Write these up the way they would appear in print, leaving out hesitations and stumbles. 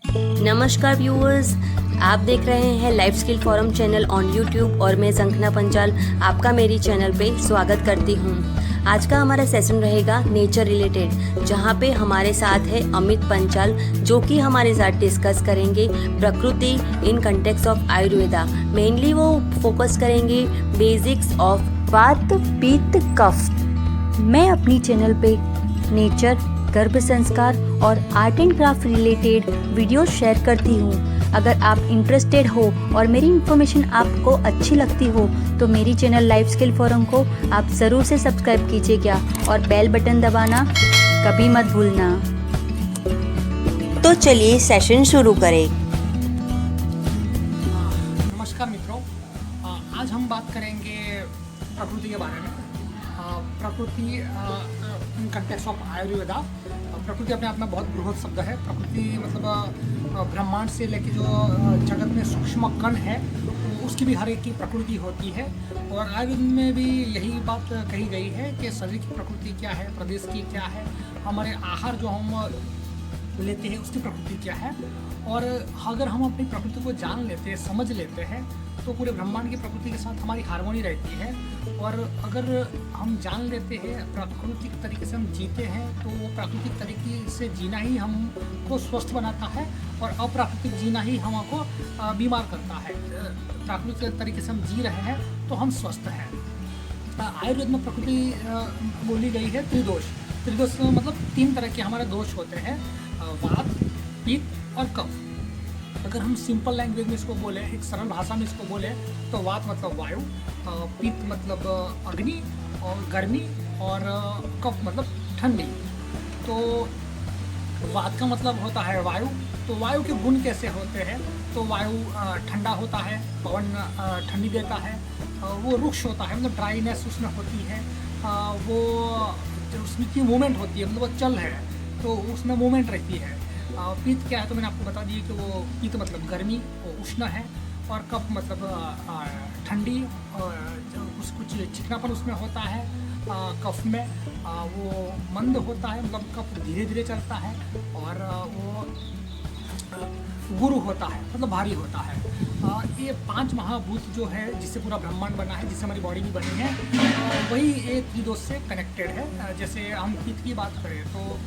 नमस्कार व्यूअर्स, आप देख रहे हैं life skill forum channel on YouTube और मैं संखना पंचाल आपका मेरी चैनल पे स्वागत करती हूँ। आज का हमारा सेशन रहेगा नेचर रिलेटेड, जहाँ पे हमारे साथ है अमित पंचाल, जो कि हमारे साथ डिस्कस करेंगे प्रकृति in context of Ayurveda. Mainly वो फोकस करेंगे बेसिक्स ऑफ वात पित्त कफ। मैं अपनी चैनल पे नेचर, गर्भ संस्कार और art and craft related video share करती हूँ। अगर आप इंटरेस्टेड हो और मेरी इन्फॉर्मेशन आपको अच्छी लगती हो तो मेरी चैनल लाइफ स्किल फोरम को आप ज़रूर से सब्सक्राइब कीजिएगा और बेल बटन दबाना कभी मत भूलना। तो चलिए सेशन शुरू करें। नमस्कार मित्रों, आज हम बात करेंगे प्रकृति के बारे में। प्रकृति इन कंटेक्स्ट ऑफ आयुर्वेदा। प्रकृति अपने आप में बहुत बृहद शब्द है। प्रकृति मतलब ब्रह्मांड से लेके जो जगत में सूक्ष्म कण है उसकी भी हर एक की प्रकृति होती है। और आयुर्वेद में भी यही बात कही गई है कि शरीर की प्रकृति क्या है, प्रदेश की क्या है, हमारे आहार जो हम लेते हैं उसकी प्रकृति क्या है। और अगर हम अपनी प्रकृति को जान लेते हैं, समझ लेते हैं, तो पूरे ब्रह्मांड की प्रकृति के साथ हमारी हार्मोनी रहती है। और अगर हम जान लेते हैं, प्राकृतिक तरीके से हम जीते हैं, तो वो प्राकृतिक तरीके से जीना ही हमको स्वस्थ बनाता है और अप्राकृतिक जीना ही हमको बीमार करता है। प्राकृतिक तरीके से हम जी रहे हैं तो हम स्वस्थ हैं। आयुर्वेद में प्रकृति बोली गई है त्रिदोष। त्रिदोष मतलब 3 तरह के हमारे दोष होते हैं, वात, पित्त और कफ। अगर हम सिंपल लैंग्वेज में इसको बोले, एक सरल भाषा में इसको बोले, तो वात मतलब वायु, पित्त मतलब अग्नि और गर्मी, और कफ मतलब ठंडी। तो वात का मतलब होता है वायु। तो वायु के गुण कैसे होते हैं? तो वायु ठंडा होता है, पवन ठंडी देता है, वो रुक्ष होता है, मतलब ड्राइनेस उसमें होती है, वो उसमें की मूवमेंट होती है, मतलब वो चल है तो उसमें मूवमेंट रहती है। पित्त क्या है तो मैंने आपको बता दिया कि वो पित्त मतलब गर्मी, वो उष्ण है, और कफ मतलब ठंडी, कुछ चिकनापन उसमें होता है। कफ में वो मंद होता है, मतलब कफ धीरे धीरे चलता है, और वो गुरु होता है, मतलब भारी होता है। ये 5 महाभूत जो है जिससे पूरा ब्रह्मांड बना है, जिससे हमारी बॉडी भी बनी है, वही एक त्रिदोष से कनेक्टेड है। जैसे हम पित्त की बात करें तो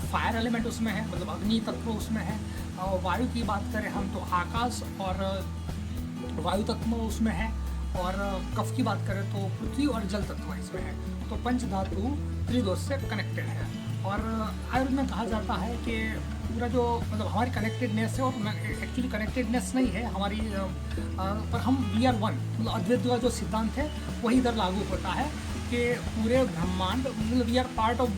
फायर एलिमेंट उसमें है, मतलब अग्नि तत्व उसमें है। वायु की बात करें हम तो आकाश और वायु तत्व उसमें है। और कफ की बात करें तो पृथ्वी और जल तत्व इसमें है। तो पंच धातु त्रिदोष से कनेक्टेड है। और आयुर्वेद में कहा जाता है कि पूरा जो मतलब हमारी कनेक्टेडनेस है, और एक्चुअली कनेक्टेडनेस नहीं है हमारी, पर हम वी आर वन, मतलब अद्वैत का जो सिद्धांत है वही इधर लागू होता है कि पूरे ब्रह्मांड, मतलब we are part of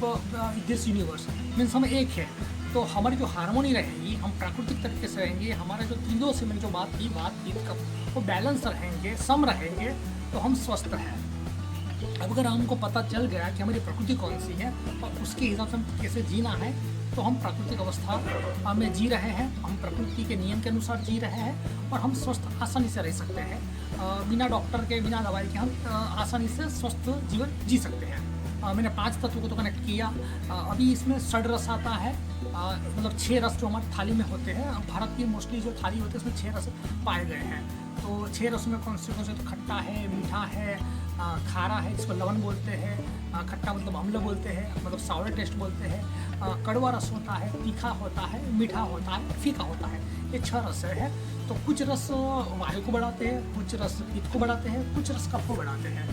this universe, means हम एक है। तो हमारी जो हार्मोनी रहेगी, हम प्राकृतिक तरीके से रहेंगे, हमारा जो तीनों से मैंने जो बात की, बात वो बैलेंस रहेंगे, सम रहेंगे, तो हम स्वस्थ हैं। अब अगर हमको पता चल गया कि हमारी प्रकृति कौन सी है और उसके हिसाब से हम कैसे जीना है, तो हम प्राकृतिक अवस्था में जी रहे हैं, हम प्रकृति के नियम के अनुसार जी रहे हैं, और हम स्वस्थ आसानी से रह सकते हैं। बिना डॉक्टर के, बिना दवाई के हम आसानी से स्वस्थ जीवन जी सकते हैं। मैंने 5 तत्वों को तो कनेक्ट किया। अभी इसमें 6 रस आता है, मतलब 6 रस जो हमारी थाली में होते हैं। भारत की मोस्टली जो थाली होती है उसमें 6 रस पाए गए हैं। तो 6 रस में कौन से तो खट्टा है, मीठा है, खारा है जिसको लवण बोलते हैं, खट्टा मतलब अम्ल बोलते हैं, मतलब सावर टेस्ट बोलते हैं, कड़वा रस होता है, तीखा होता है, मीठा होता है, फीका होता है। ये 6 रस है। तो कुछ रस वायु को बढ़ाते हैं, कुछ रस पित्त को बढ़ाते हैं, कुछ रस कफ को बढ़ाते हैं।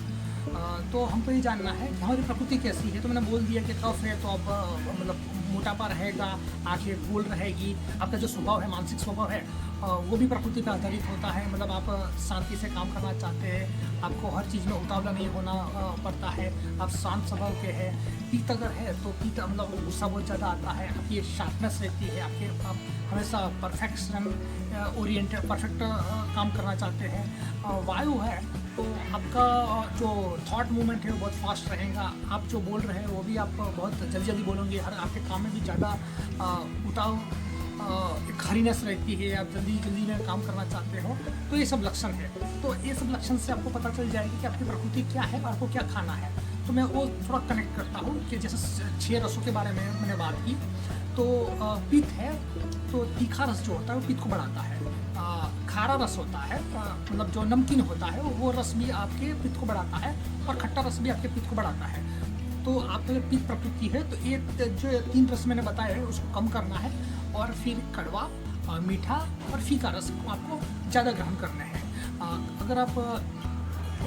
तो हमको ये जानना है कि हमारी प्रकृति कैसी है। तो मैंने बोल दिया कि कफ है तो अब मतलब मोटापा रहेगा, आंखें गोल रहेगी, आपका जो स्वभाव है, मानसिक स्वभाव है, वो भी प्रकृति पर आधारित होता है। मतलब आप शांति से काम करना चाहते हैं, आपको हर चीज़ में उतावला नहीं होना पड़ता है, आप शांत स्वभाव के हैं। पित्त अगर है तो पित्त मतलब गुस्सा बहुत ज़्यादा आता है, आपकी शार्पनेस रहती है, आप हमेशा परफेक्शन ओरिएंटेड, परफेक्ट काम करना चाहते हैं। वायु है तो आपका जो थॉट मूवमेंट है वो बहुत फास्ट रहेगा, आप जो बोल रहे हैं वो भी आप बहुत जल्दी जल्दी बोलेंगे, हर आपके काम में भी ज़्यादा एक हरीनेस रहती है, आप जल्दी जल्दी में काम करना चाहते हो, तो ये सब लक्षण है। तो ये सब लक्षण से आपको पता चल जाएगी कि आपकी प्रकृति क्या है और आपको क्या खाना है। तो मैं वो थोड़ा कनेक्ट करता हूँ कि जैसे 6 रसों के बारे में मैंने बात की, तो पित्त है, तो तीखा रस जो होता है वो पित्त को बढ़ाता है। खारा रस होता है, मतलब जो नमकीन होता है वो रस भी आपके पित्त को बढ़ाता है, और खट्टा रस भी आपके पित्त को बढ़ाता है। तो आपका जो पित्त प्रकृति है, तो ये जो 3 रस मैंने बताए हैं उसको कम करना है, और फिर कड़वा, मीठा और फीका रस को आपको ज़्यादा ग्रहण करने हैं। अगर आप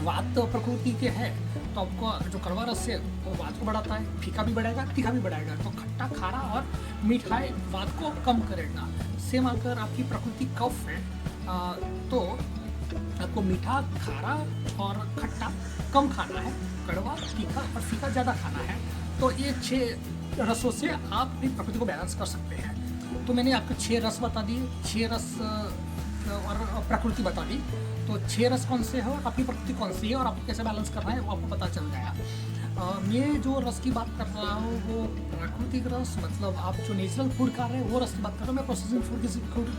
वात प्रकृति के हैं तो आपको जो कड़वा रस है वो वात को बढ़ाता है, फीका भी बढ़ाएगा, तीखा भी बढ़ाएगा। तो खट्टा, खारा और मीठा वात को कम करेगा। सेम अगर आपकी प्रकृति कफ है तो आपको मीठा, खारा और खट्टा कम खाना है, कड़वा, तीखा और फीका ज़्यादा खाना है। तो ये 6 रसों से आप अपनी प्रकृति को बैलेंस कर सकते हैं। तो मैंने आपको 6 रस बता दिए, 6 रस और प्रकृति बता दी। तो 6 रस कौन से है, आपकी प्रकृति कौन सी है और आपको कैसे बैलेंस करना है वो आपको पता चल गया। मैं जो रस की बात कर रहा हूँ वो प्राकृतिक रस, मतलब आप जो नेचुरल फूड खा रहे हैं वो रस की बात कर रहा हूँ। मैं प्रोसेसिंग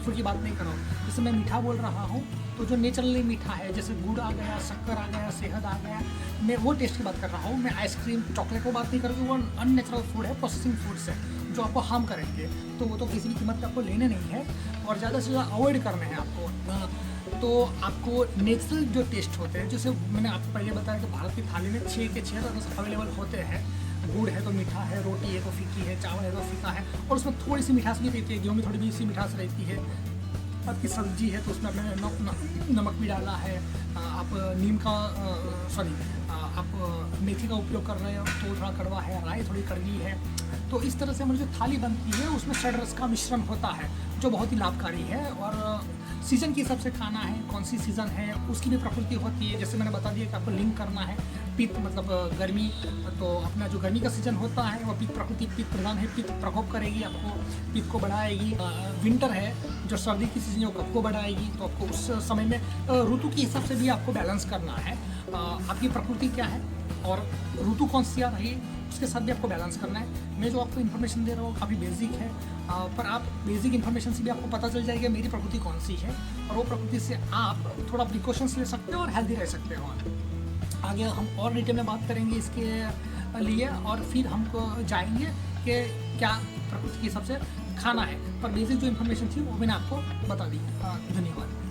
फूड की बात नहीं कर रहा हूँ। जैसे मैं मीठा बोल रहा हूँ तो जो नेचुरली मीठा है, जैसे गुड़ आ गया, शक्कर आ गया, शहद आ गया, मैं वो टेस्ट की बात कर रहा हूँ। मैं आइसक्रीम, चॉकलेट को बात नहीं कर रहा हूँ, वो अननेचुरल फूड है, प्रोसेसिंग फूड्स है जो आपको हार्म करेंगे। तो वो तो किसी भी कीमत पे आपको लेने नहीं है और ज़्यादा से ज़्यादा अवॉइड करने हैं आपको। तो आपको नेचुरल जो टेस्ट होते हैं, जैसे मैंने आपको पहले बताया कि भारत की थाली में 6 के 6 रस अवेलेबल होते हैं। गुड़ है तो मीठा है, रोटी है तो फीकी है, चावल है तो फीका है, और उसमें थोड़ी सी मिठास भी रहती है, गेहूँ में थोड़ी भी सी मिठास रहती है। आपकी सब्जी है तो उसमें आपने नमक भी डाला है, आप नीम का आप मेथी का उपयोग कर रहे हो तो थोड़ा कड़वा है, राई थोड़ी कड़वी है। तो इस तरह से हमारी जो थाली बनती है उसमें 6 रस का मिश्रण होता है जो बहुत ही लाभकारी है। और सीज़न के हिसाब से खाना है, कौन सी सीज़न है उसकी भी प्रकृति होती है। जैसे मैंने बता दिया कि आपको लिंक करना है पित्त, मतलब गर्मी, तो अपना जो गर्मी का सीजन होता है वो पित्त प्रकृति पित्त प्रधान है, पित्त प्रकोप करेगी, आपको पित्त को बढ़ाएगी। विंटर है जो सर्दी की सीजन है वो कफ को बढ़ाएगी। तो आपको उस समय में ऋतु के हिसाब से भी आपको बैलेंस करना है। आपकी प्रकृति क्या है और ऋतु कौन सी आ रही है उसके साथ भी आपको बैलेंस करना है। मैं जो आपको इन्फॉर्मेशन दे रहा हूँ काफ़ी बेसिक है, पर आप बेसिक इन्फॉर्मेशन से भी आपको पता चल जाएगा मेरी प्रकृति कौन सी है, और वो प्रकृति से आप थोड़ा प्रिकॉशंस ले सकते हो और हेल्दी रह सकते हो। आगे हम और डिटेल में बात करेंगे इसके लिए, और फिर हमको जाएंगे कि क्या प्रकृति के हिसाब से खाना है। पर बेसिक जो इन्फॉर्मेशन थी वो मैंने आपको बता दी। धन्यवाद।